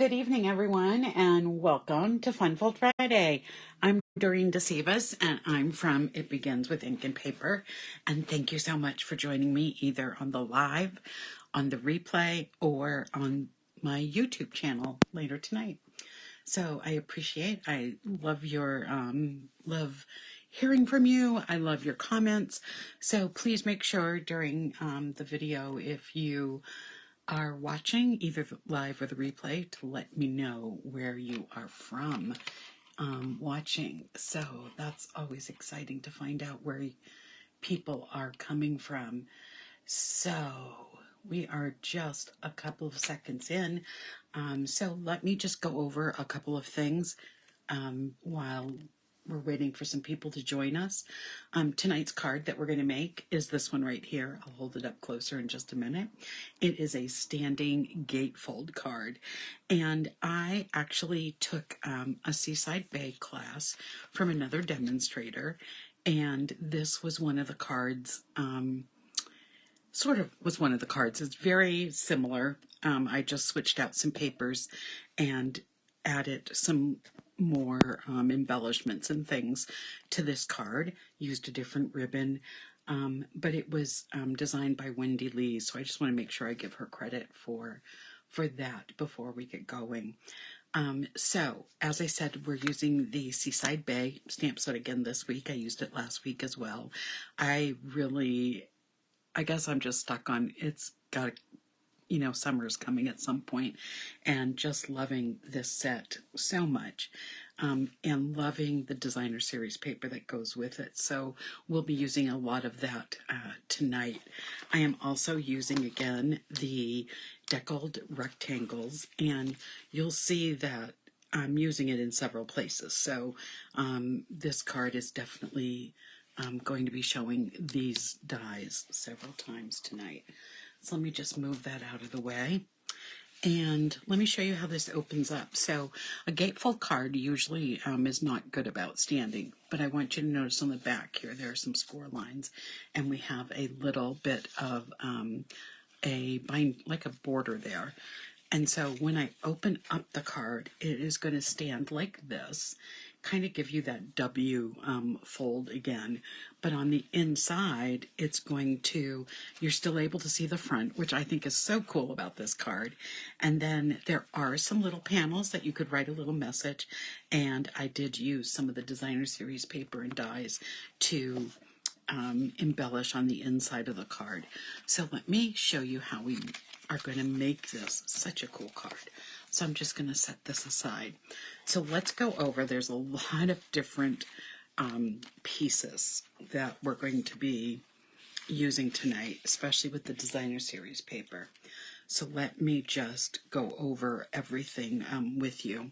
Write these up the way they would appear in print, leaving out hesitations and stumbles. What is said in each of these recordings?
Good evening, everyone, and welcome to Funfold Friday. I'm Dorene Decibus, and I'm from It Begins with Ink and Paper. And thank you so much for joining me either on the live, on the replay, or on my YouTube channel later tonight. So I love your, love hearing from you. I love your comments. So please make sure during the video, if you are watching either the live or the replay, to let me know where you are from watching. So that's always exciting to find out where people are coming from. So we are just a couple of seconds in. So let me just go over a couple of things while we're waiting for some people to join us. Tonight's card that we're going to make is this one right here. I'll hold it up closer in just a minute. It is a standing gatefold card. And I actually took a Seaside Bay class from another demonstrator. And this was one of the cards, It's very similar. I just switched out some papers and added some more embellishments and things to this card, used a different ribbon, but it was designed by Wendy Lee, so I just want to make sure I give her credit for that before we get going. So, as I said, we're using the Seaside Bay stamp set again this week. I used it last week as well. I guess I'm just stuck on, it's got, summer's coming at some point, and just loving this set so much, and loving the designer series paper that goes with it. So we'll be using a lot of that tonight. I am also using, again, the deckled rectangles, and you'll see that I'm using it in several places. So this card is definitely going to be showing these dies several times tonight. So let me just move that out of the way. And let me show you how this opens up. So a gatefold card usually is not good about standing, but I want you to notice on the back here, there are some score lines, and we have a little bit of like a border there. And so when I open up the card, it is going to stand like this, kind of give you that W fold again. But on the inside, it's going to, you're still able to see the front, which I think is so cool about this card. And then there are some little panels that you could write a little message. And I did use some of the designer series paper and dies to embellish on the inside of the card. So let me show you how we are going to make this such a cool card. So I'm just going to set this aside. So let's go over, there's a lot of different pieces that we're going to be using tonight, especially with the designer series paper. So let me just go over everything with you.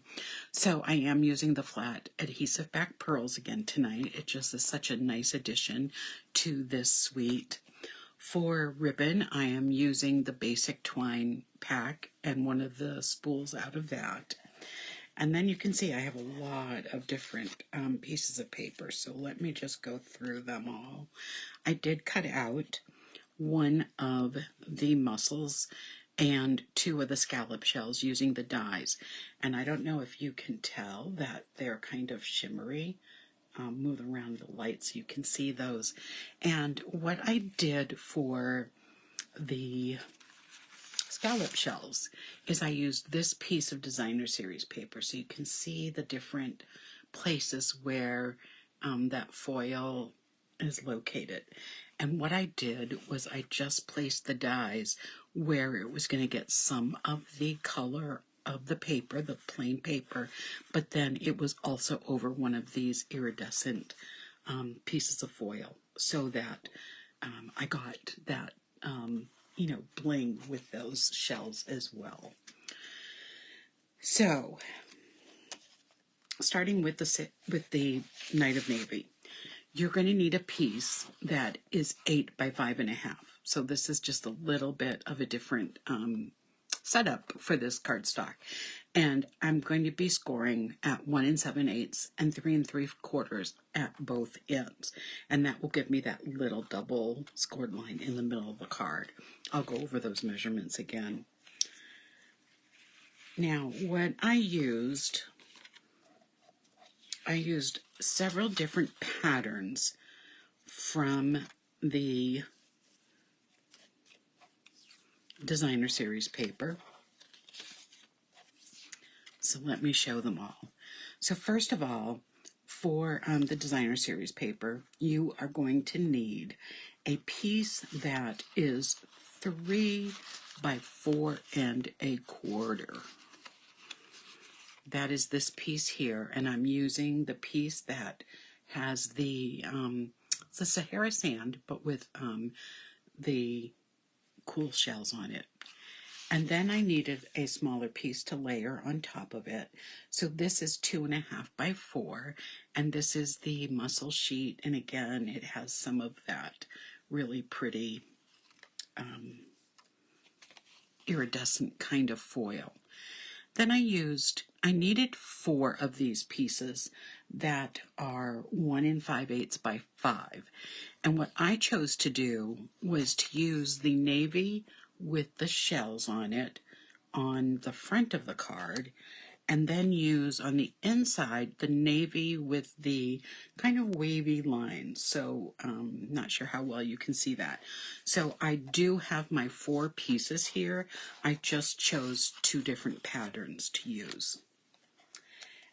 So I am using the flat adhesive back pearls again tonight. It just is such a nice addition to this suite. For ribbon, I am using the basic twine pack and one of the spools out of that. And then you can see I have a lot of different pieces of paper, so let me just go through them all. I did cut out one of the mussels and two of the scallop shells using the dies. And I don't know if you can tell that they're kind of shimmery. Move around the light so you can see those. And what I did for the scallop shells is I used this piece of designer series paper so you can see the different places where that foil is located. And what I did was I just placed the dies where it was going to get some of the color of the paper, the plain paper, but then it was also over one of these iridescent pieces of foil, so that I got that bling with those shells as well. So starting with the Night of Navy, you're going to need a piece that is 8 by 5.5. So this is just a little bit of a different setup for this cardstock. And I'm going to be scoring at 1 7/8 and 3 3/4 at both ends. And that will give me that little double scored line in the middle of the card. I'll go over those measurements again. Now, what I used several different patterns from the Designer Series paper. So let me show them all. So first of all, for the Designer Series paper, you are going to need a piece that is 3 by 4 1/4. That is this piece here, and I'm using the piece that has the Sahara Sand, but with the cool shells on it. And then I needed a smaller piece to layer on top of it. So this is 2.5 by 4, and this is the Mussel sheet. And again, it has some of that really pretty iridescent kind of foil. Then I needed 4 of these pieces that are 1 5/8 by 5. And what I chose to do was to use the navy with the shells on it on the front of the card, and then use on the inside the navy with the kind of wavy lines. So not sure how well you can see that. So I do have my 4 pieces here. I just chose 2 different patterns to use.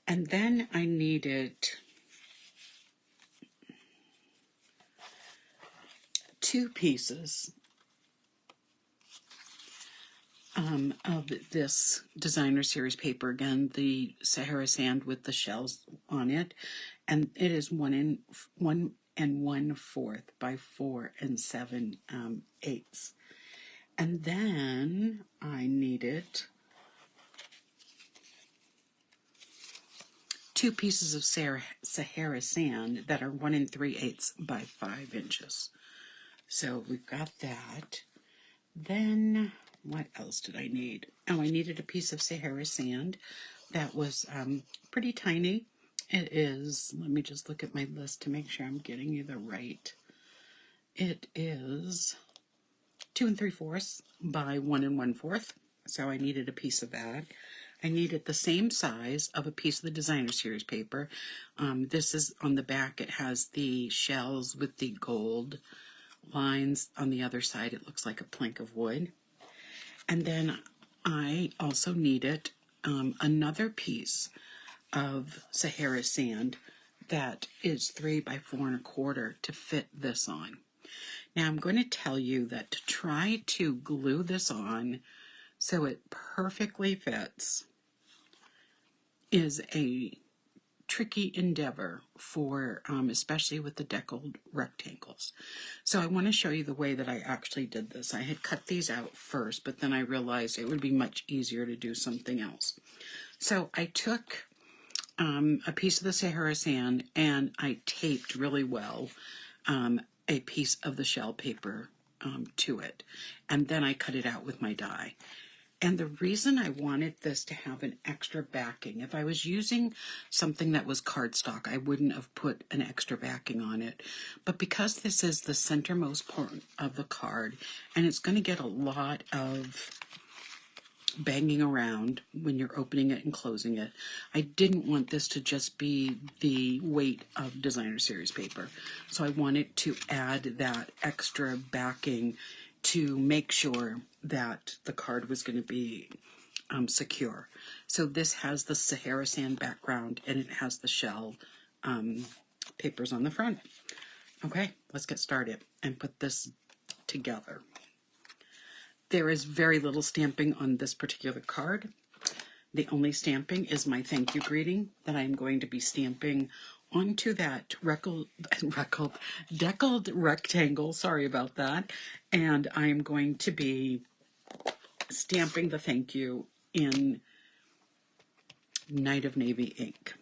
And then I needed 2 pieces of this Designer Series paper. Again, the Sahara Sand with the shells on it, and it is 1 1/4 by 4 7/8. And then I needed 2 pieces of Sahara Sand that are 1 3/8 by 5 inches. So we've got that. Then what else did I need? Oh, I needed a piece of Sahara Sand that was pretty tiny. It is, let me just look at my list to make sure I'm getting you the right. It is 2 3/4 by 1 1/4. So I needed a piece of that. I needed the same size of a piece of the Designer Series paper. This is on the back. It has the shells with the gold lines. On the other side, it looks like a plank of wood. And then I also needed another piece of Sahara Sand that is 3 by 4 1/4 to fit this on. Now I'm going to tell you that to try to glue this on so it perfectly fits is a tricky endeavor for especially with the deckled rectangles. So I want to show you the way that I actually did this. I had cut these out first, but then I realized it would be much easier to do something else. So I took a piece of the Sahara Sand and I taped really well a piece of the shell paper to it, and then I cut it out with my die. And the reason I wanted this to have an extra backing, if I was using something that was cardstock, I wouldn't have put an extra backing on it. But because this is the centermost part of the card, and it's going to get a lot of banging around when you're opening it and closing it, I didn't want this to just be the weight of Designer Series paper. So I wanted to add that extra backing to make sure that the card was going to be secure. So this has the Sahara Sand background and it has the shell papers on the front. Okay, let's get started and put this together. There is very little stamping on this particular card. The only stamping is my thank you greeting that I'm going to be stamping onto that deckled rectangle. Sorry about that. And I'm going to be stamping the thank you in Night of Navy ink.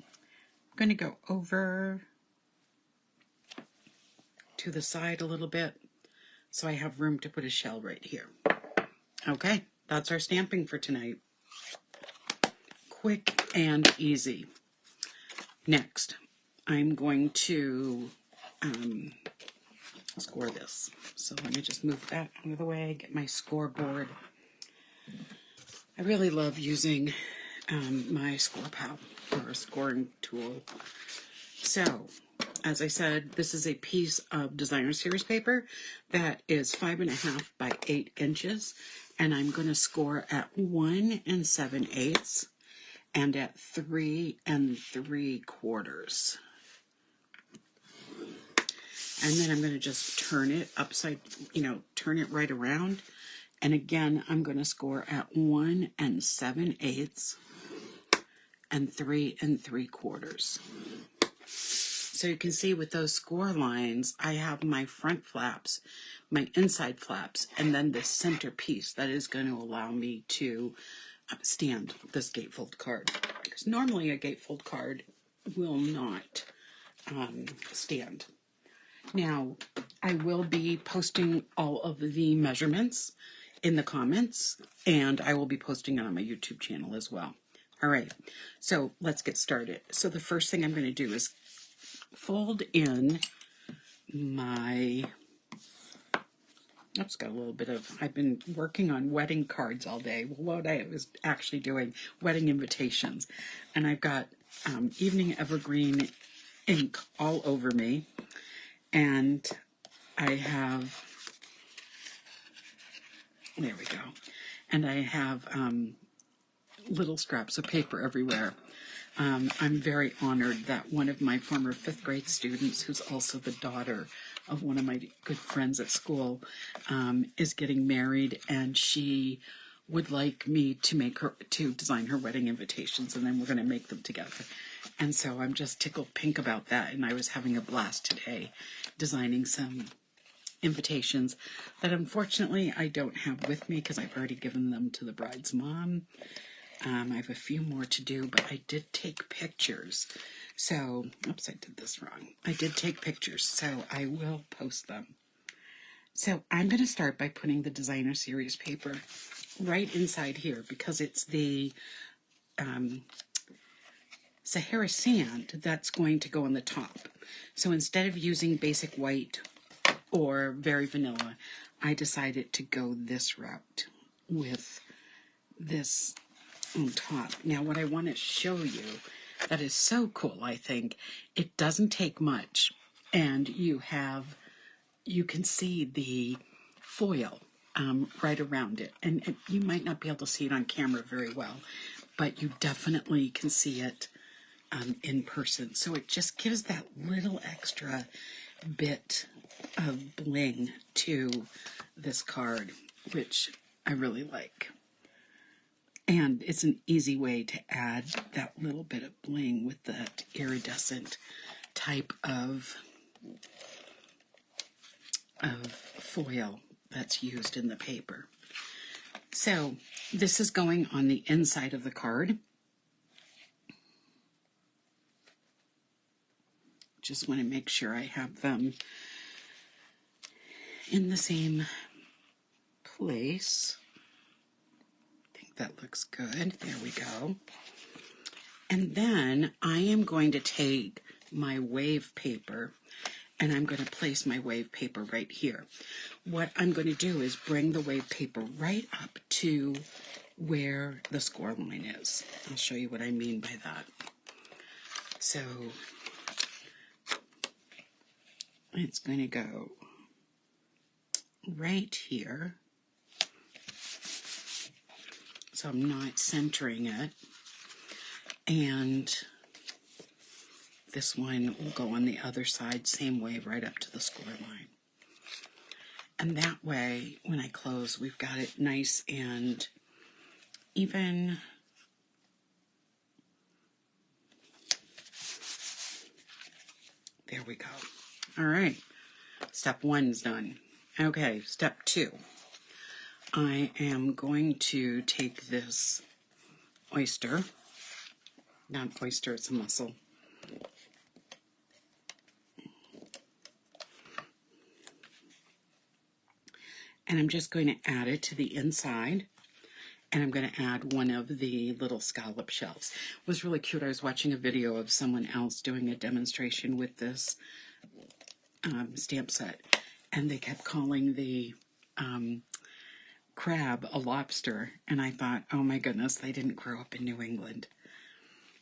I'm going to go over to the side a little bit so I have room to put a shell right here. Okay, that's our stamping for tonight. Quick and easy. Next, I'm going to score this. So let me just move that out of the way, get my scoreboard. I really love using my score pal or scoring tool. So, as I said, this is a piece of designer series paper that is 5.5 by 8 inches, and I'm going to score at 1 7/8 and at 3 3/4. And then I'm going to just turn it upside, turn it right around. And again, I'm going to score at 1 7/8 and 3 3/4. So you can see with those score lines, I have my front flaps, my inside flaps, and then this center piece that is going to allow me to stand this gatefold card. Because normally a gatefold card will not stand. Now, I will be posting all of the measurements in the comments, and I will be posting it on my YouTube channel as well. All right, so let's get started. So the first thing I'm going to do is fold in my, got a little bit of, I've been working on wedding cards all day. Well, what I was actually doing, wedding invitations. And I've got Evening Evergreen ink all over me. And I have, there we go. And I have little scraps of paper everywhere. I'm very honored that one of my former 5th grade students, who's also the daughter of one of my good friends at school, is getting married, and she would like me to design her wedding invitations, and then we're going to make them together. And so I'm just tickled pink about that, and I was having a blast today designing some invitations that unfortunately I don't have with me because I've already given them to the bride's mom. I have a few more to do, but I did take pictures. So, oops, I did this wrong. I did take pictures, so I will post them. So I'm going to start by putting the designer series paper right inside here because it's the Sahara Sand that's going to go on the top. So instead of using basic white or very vanilla, I decided to go this route with this on top. Now, what I want to show you that is so cool, I think, it doesn't take much, and you can see the foil right around it, and you might not be able to see it on camera very well, but you definitely can see it in person. So it just gives that little extra bit of bling to this card, which I really like. And it's an easy way to add that little bit of bling with that iridescent type of foil that's used in the paper. So this is going on the inside of the card. Just want to make sure I have them in the same place. That looks good. There we go. And then I am going to take my wave paper and I'm going to place my wave paper right here. What I'm going to do is bring the wave paper right up to where the score line is. I'll show you what I mean by that. So it's going to go right here. So I'm not centering it. And this one will go on the other side, same way, right up to the score line. And that way, when I close, we've got it nice and even. There we go. All right. Step 1's done. Okay, step 2. I am going to take this oyster, not oyster, it's a mussel, and I'm just going to add it to the inside, and I'm going to add one of the little scallop shells. It was really cute. I was watching a video of someone else doing a demonstration with this stamp set, and they kept calling the crab a lobster, and I thought, oh my goodness, they didn't grow up in New England.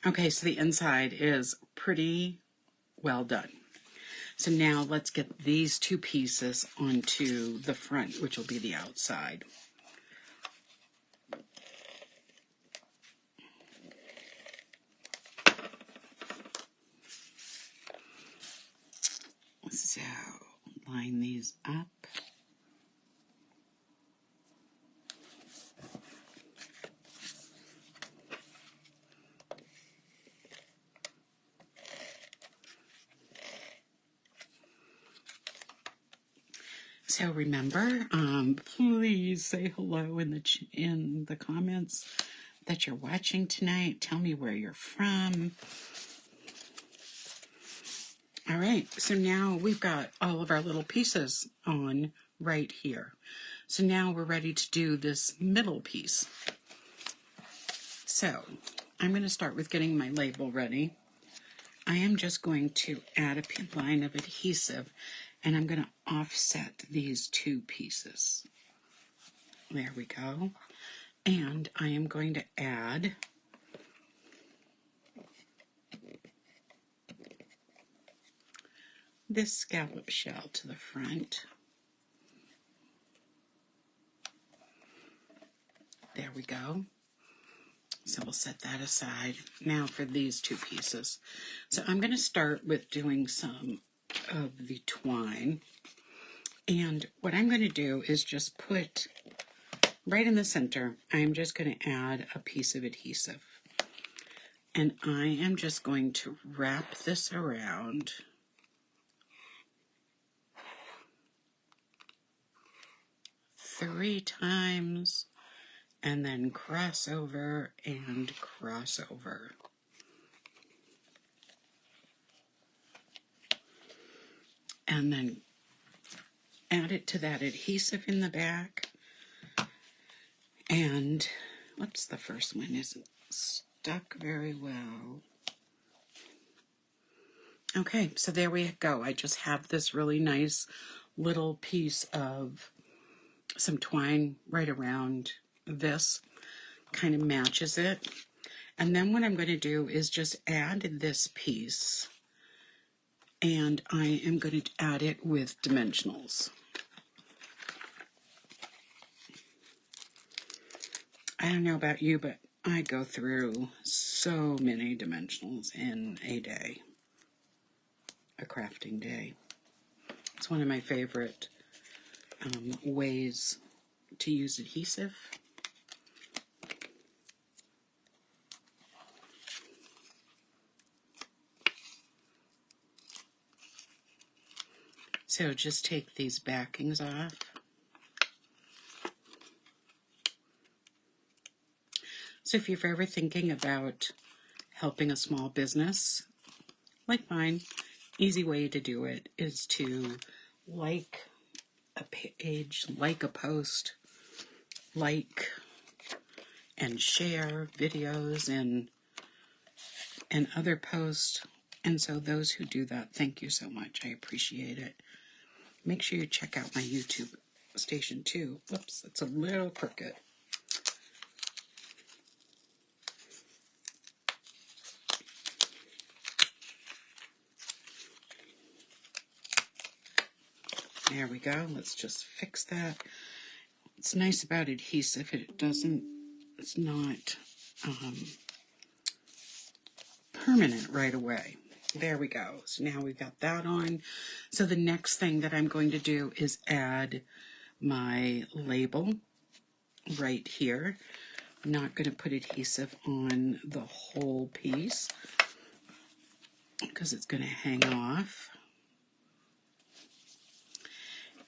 Okay, so the inside is pretty well done. So now let's get these two pieces onto the front, which will be the outside. So line these up. So remember, please say hello in the comments that you're watching tonight. Tell me where you're from. All right, so now we've got all of our little pieces on right here. So now we're ready to do this middle piece. So I'm going to start with getting my label ready. I am just going to add a line of adhesive, and I'm going to offset these two pieces. There we go. And I am going to add this scallop shell to the front. There we go. So we'll set that aside. Now for these two pieces. So I'm going to start with doing some of the twine. And what I'm going to do is just put right in the center, I'm just going to add a piece of adhesive. And I am just going to wrap this around. Three times, and then cross over and cross over. And then add it to that adhesive in the back. And, whoops, the first one isn't stuck very well. Okay, so there we go. I just have this really nice little piece of some twine right around this. Kind of matches it. And then what I'm going to do is just add this piece. And I am going to add it with dimensionals. I don't know about you, but I go through so many dimensionals in a day, a crafting day. It's one of my favorite ways to use adhesive. So just take these backings off. So if you're ever thinking about helping a small business like mine, easy way to do it is to like a page, like a post, like and share videos and other posts. And so those who do that, thank you so much. I appreciate it. Make sure you check out my YouTube station too. Whoops, it's a little crooked. There we go. Let's just fix that. It's nice about adhesive. It's not permanent right away. There we go. So now we've got that on. So the next thing that I'm going to do is add my label right here. I'm not going to put adhesive on the whole piece because it's going to hang off.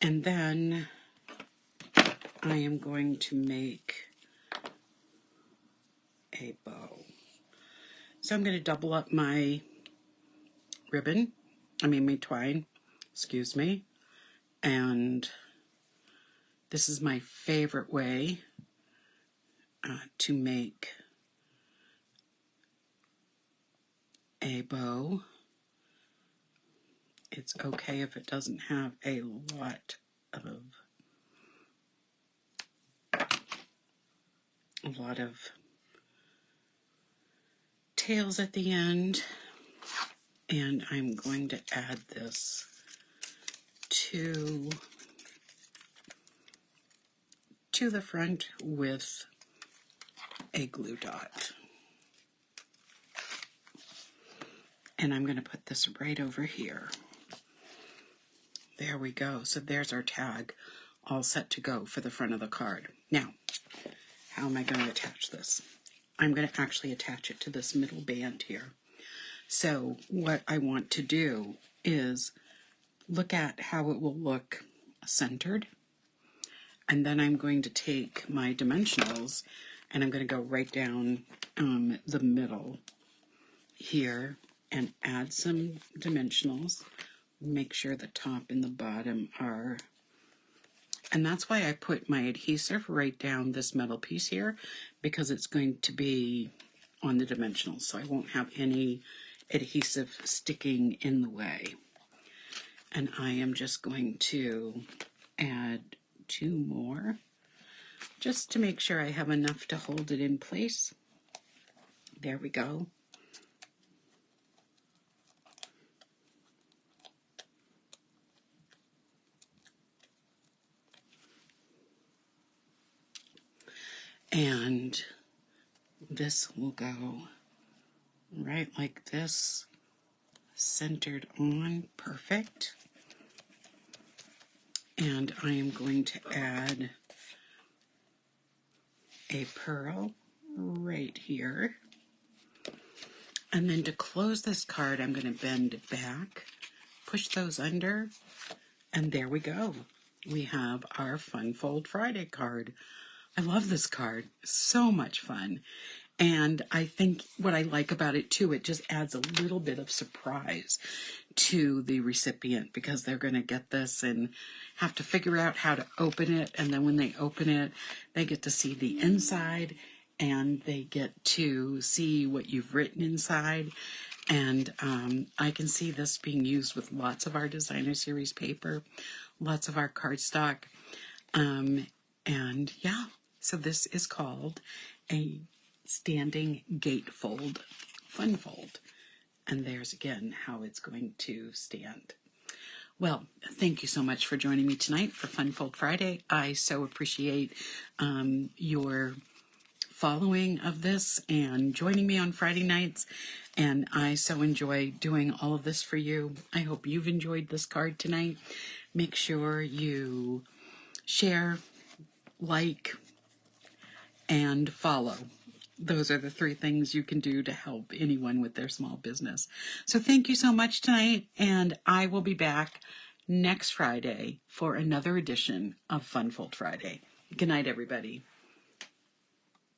And then I am going to make a bow. So I'm going to double up my ribbon, my twine, excuse me, and this is my favorite way to make a bow. It's okay if it doesn't have a lot of a lot of tails at the end. And I'm going to add this to the front with a glue dot. And I'm going to put this right over here. There we go. So there's our tag all set to go for the front of the card. Now, how am I going to attach this? I'm going to actually attach it to this middle band here. So what I want to do is look at how it will look centered. And then I'm going to take my dimensionals and I'm going to go right down the middle here and add some dimensionals. Make sure the top and the bottom are, and that's why I put my adhesive right down this metal piece here, because it's going to be on the dimensionals, so I won't have any adhesive sticking in the way. And I am just going to add 2 more just to make sure I have enough to hold it in place. There we go. And this will go right like this, centered on, perfect. And I am going to add a pearl right here. And then to close this card, I'm going to bend it back, push those under, and there we go. We have our Fun Fold Friday card. I love this card. So much fun. And I think what I like about it too, it just adds a little bit of surprise to the recipient, because they're going to get this and have to figure out how to open it. And then when they open it, they get to see the inside and they get to see what you've written inside. And I can see this being used with lots of our designer series paper, lots of our cardstock. And yeah, so this is called a standing gatefold fun fold. And there's again how it's going to stand. Well, thank you so much for joining me tonight for Fun Fold Friday. I so appreciate your following of this and joining me on Friday nights. And I so enjoy doing all of this for you. I hope you've enjoyed this card tonight. Make sure you share, like, and follow. Those are the 3 things you can do to help anyone with their small business. So thank you so much tonight, and I will be back next Friday for another edition of Fun Fold Friday. Good night, everybody.